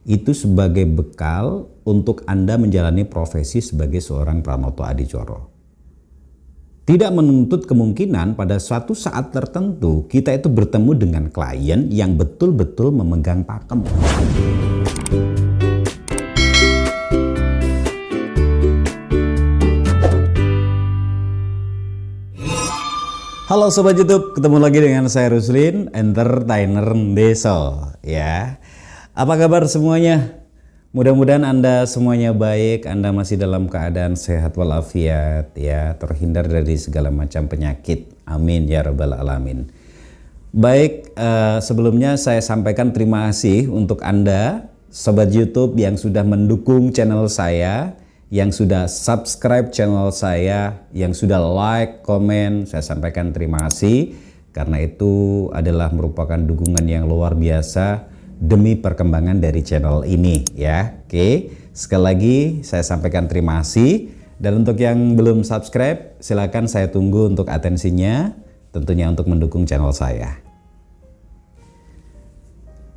itu sebagai bekal untuk Anda menjalani profesi sebagai seorang pranoto adicara. Tidak menuntut kemungkinan pada suatu saat tertentu kita itu bertemu dengan klien yang betul-betul memegang pakem. Halo Sobat YouTube, ketemu lagi dengan saya Ruslin, entertainer Deso ya. Apa kabar semuanya? Mudah-mudahan Anda semuanya baik, Anda masih dalam keadaan sehat walafiat ya, terhindar dari segala macam penyakit. Amin ya rabbal alamin. Baik, sebelumnya saya sampaikan terima kasih untuk Anda Sobat YouTube yang sudah mendukung channel saya, yang sudah subscribe channel saya, yang sudah like, komen. Saya sampaikan terima kasih karena itu adalah merupakan dukungan yang luar biasa demi perkembangan dari channel ini ya. Oke, sekali lagi saya sampaikan terima kasih, dan untuk yang belum subscribe silakan saya tunggu untuk atensinya, tentunya untuk mendukung channel saya.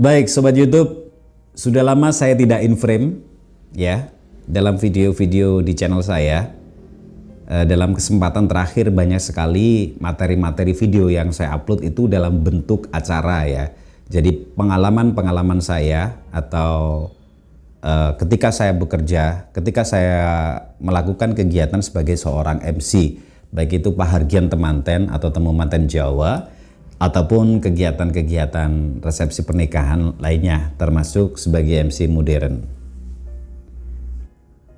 Baik Sobat YouTube, sudah lama saya tidak in frame ya dalam video-video di channel saya. Dalam kesempatan terakhir banyak sekali materi-materi video yang saya upload itu dalam bentuk acara ya. Jadi pengalaman-pengalaman saya atau ketika saya bekerja, ketika saya melakukan kegiatan sebagai seorang MC, baik itu pahargyan temanten atau temu manten Jawa, ataupun kegiatan-kegiatan resepsi pernikahan lainnya, termasuk sebagai MC modern.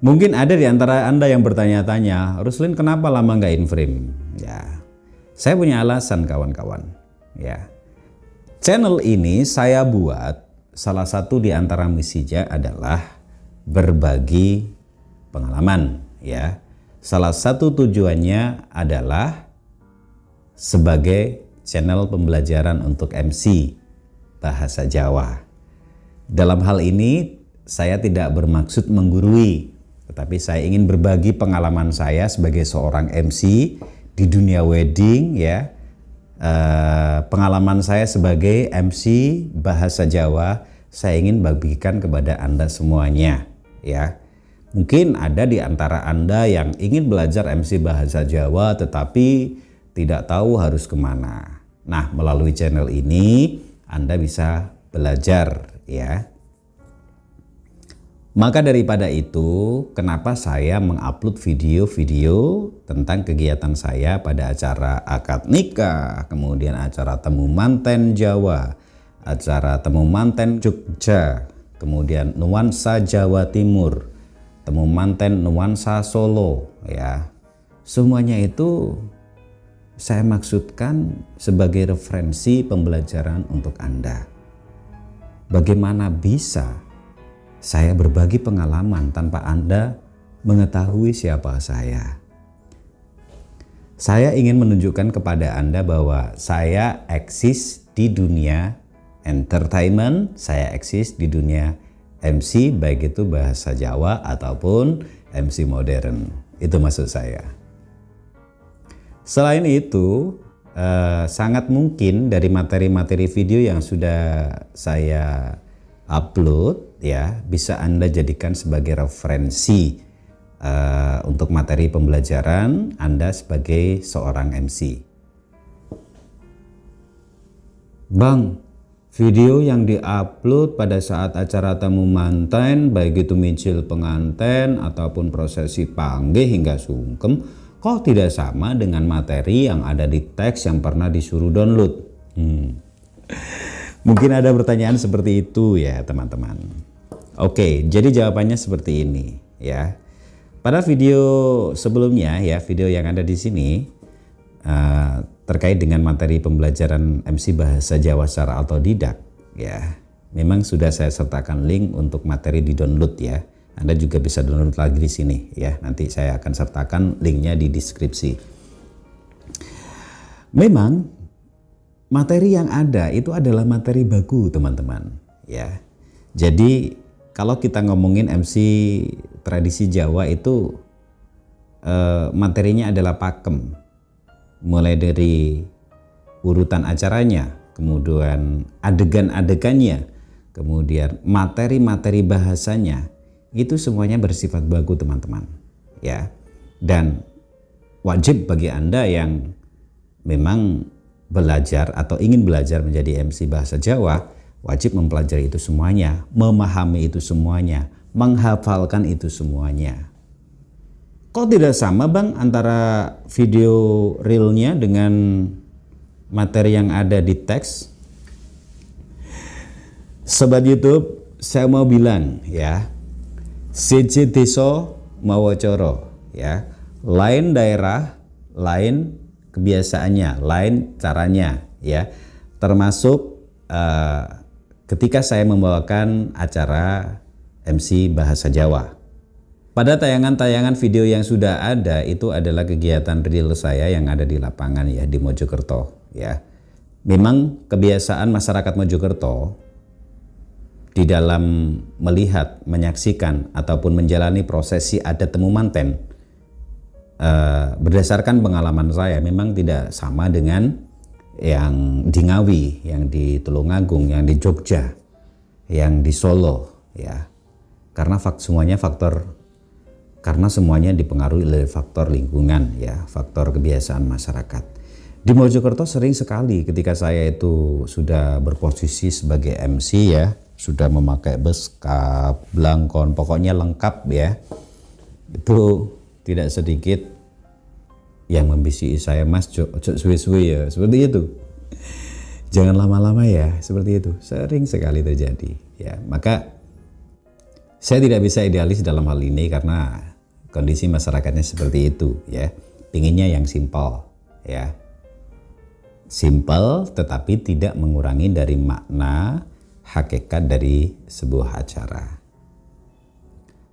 Mungkin ada di antara Anda yang bertanya-tanya, Ruslin kenapa lama nggak in frame? Ya, saya punya alasan kawan-kawan ya. Channel ini saya buat, salah satu di antara misinya adalah berbagi pengalaman ya. Salah satu tujuannya adalah sebagai channel pembelajaran untuk MC bahasa Jawa. Dalam hal ini saya tidak bermaksud menggurui, tetapi saya ingin berbagi pengalaman saya sebagai seorang MC di dunia wedding ya. Pengalaman saya sebagai MC bahasa Jawa saya ingin bagikan kepada Anda semuanya ya. Mungkin ada di antara Anda yang ingin belajar MC bahasa Jawa tetapi tidak tahu harus kemana. Nah, melalui channel ini Anda bisa belajar ya. Maka daripada itu, kenapa saya mengupload video-video tentang kegiatan saya pada acara akad nikah, kemudian acara temu manten Jawa, acara temu manten Jogja, kemudian nuansa Jawa Timur, temu manten nuansa Solo ya. Semuanya itu saya maksudkan sebagai referensi pembelajaran untuk Anda. Bagaimana bisa saya berbagi pengalaman tanpa Anda mengetahui siapa saya? Saya ingin menunjukkan kepada Anda bahwa saya eksis di dunia entertainment, saya eksis di dunia MC, baik itu bahasa Jawa ataupun MC modern. Itu maksud saya. Selain itu, sangat mungkin dari materi-materi video yang sudah saya upload ya, bisa Anda jadikan sebagai referensi untuk materi pembelajaran Anda sebagai seorang MC. Bang, video yang diupload pada saat acara tamu manten, baik itu micil pengantin ataupun prosesi panggih hingga sungkem, kok tidak sama dengan materi yang ada di teks yang pernah disuruh download? Mungkin ada pertanyaan seperti itu ya teman-teman. Oke, jadi jawabannya seperti ini ya. Pada video sebelumnya ya, video yang ada di sini terkait dengan materi pembelajaran MC bahasa Jawa secara otodidak ya. Memang sudah saya sertakan link untuk materi di download ya. Anda juga bisa download lagi di sini ya. Nanti saya akan sertakan linknya di deskripsi. Memang materi yang ada itu adalah materi baku teman-teman ya. Jadi kalau kita ngomongin MC tradisi Jawa itu materinya adalah pakem. Mulai dari urutan acaranya, kemudian adegan-adegannya, kemudian materi-materi bahasanya itu semuanya bersifat baku teman-teman, ya. Dan wajib bagi Anda yang memang belajar atau ingin belajar menjadi MC bahasa Jawa, wajib mempelajari itu semuanya, memahami itu semuanya, menghafalkan itu semuanya. Kok tidak sama Bang antara video realnya dengan materi yang ada di teks? Sobat YouTube, saya mau bilang ya, siji desa mawa cara ya. Lain daerah, lain kebiasaannya, lain caranya ya. Termasuk ketika saya membawakan acara MC Bahasa Jawa. Pada tayangan-tayangan video yang sudah ada itu adalah kegiatan real saya yang ada di lapangan ya, di Mojokerto ya. Memang kebiasaan masyarakat Mojokerto di dalam melihat, menyaksikan ataupun menjalani prosesi adat temu manten, berdasarkan pengalaman saya memang tidak sama dengan yang di Ngawi, yang di Tulungagung, yang di Jogja, yang di Solo ya. Karena semuanya dipengaruhi oleh faktor lingkungan ya, faktor kebiasaan masyarakat. Di Mojokerto sering sekali ketika saya itu sudah berposisi sebagai MC ya, sudah memakai beskap, blangkon, pokoknya lengkap ya. Itu tidak sedikit yang membisiki saya, Mas, suwe-suwe ya, seperti itu. Jangan lama-lama ya, seperti itu. Sering sekali terjadi ya. Maka saya tidak bisa idealis dalam hal ini karena kondisi masyarakatnya seperti itu ya. Pinginnya yang simpel ya. Simpel tetapi tidak mengurangi dari makna hakikat dari sebuah acara.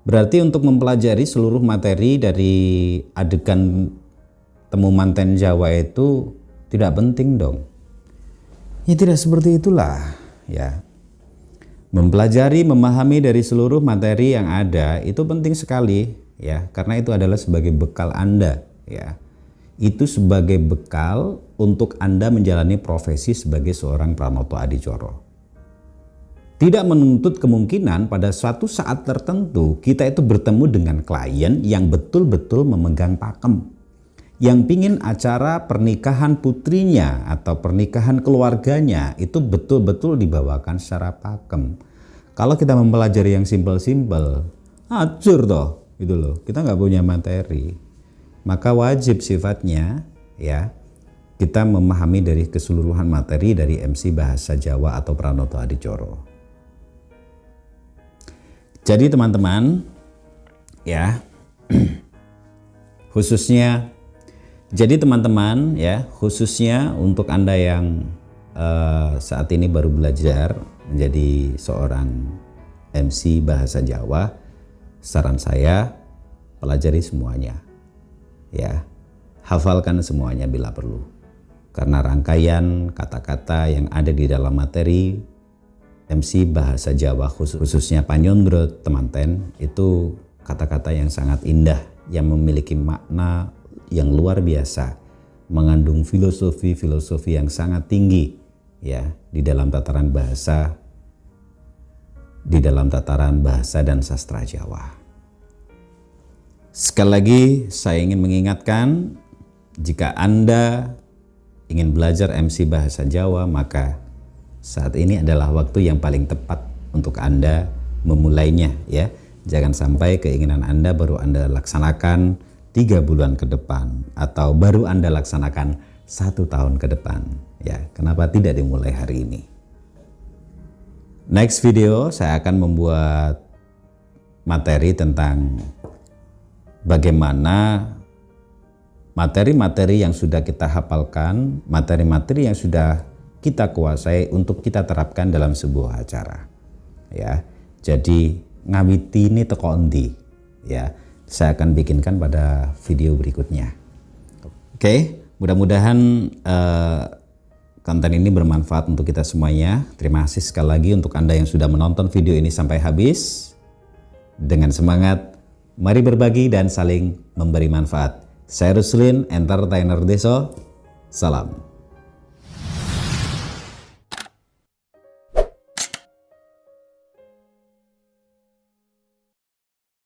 Berarti untuk mempelajari seluruh materi dari adegan temu manten Jawa itu tidak penting dong. Ya tidak seperti itulah ya. Mempelajari, memahami dari seluruh materi yang ada itu penting sekali ya, karena itu adalah sebagai bekal Anda ya. Itu sebagai bekal untuk Anda menjalani profesi sebagai seorang pranoto adicoro. Tidak menuntut kemungkinan pada suatu saat tertentu kita itu bertemu dengan klien yang betul-betul memegang pakem, yang pingin acara pernikahan putrinya atau pernikahan keluarganya itu betul-betul dibawakan secara pakem. Kalau kita mempelajari yang simpel-simpel, hancur toh, gitu loh. Kita nggak punya materi. Maka wajib sifatnya ya kita memahami dari keseluruhan materi dari MC Bahasa Jawa atau Pranoto Adicoro. Jadi teman-teman ya, khususnya untuk Anda yang saat ini baru belajar menjadi seorang MC Bahasa Jawa, saran saya pelajari semuanya ya, hafalkan semuanya bila perlu, karena rangkaian kata-kata yang ada di dalam materi MC Bahasa Jawa khususnya Panyondro Temanten itu kata-kata yang sangat indah, yang memiliki makna yang luar biasa, mengandung filosofi yang sangat tinggi ya di dalam tataran bahasa dan sastra Jawa. Sekali lagi saya ingin mengingatkan, jika Anda ingin belajar MC Bahasa Jawa, maka saat ini adalah waktu yang paling tepat untuk Anda memulainya ya. Jangan sampai keinginan Anda baru Anda laksanakan 3 bulan ke depan atau baru Anda laksanakan 1 tahun ke depan ya. Kenapa tidak dimulai hari ini? Next video saya akan membuat materi tentang bagaimana materi-materi yang sudah kita hafalkan, materi-materi yang sudah kita kuasai untuk kita terapkan dalam sebuah acara ya. Jadi ngawiti ini teko endi ya, saya akan bikinkan pada video berikutnya. Oke, mudah-mudahan konten ini bermanfaat untuk kita semuanya. Terima kasih sekali lagi untuk Anda yang sudah menonton video ini sampai habis. Dengan semangat, mari berbagi dan saling memberi manfaat. Saya Ruslin, entertainer Deso. Salam.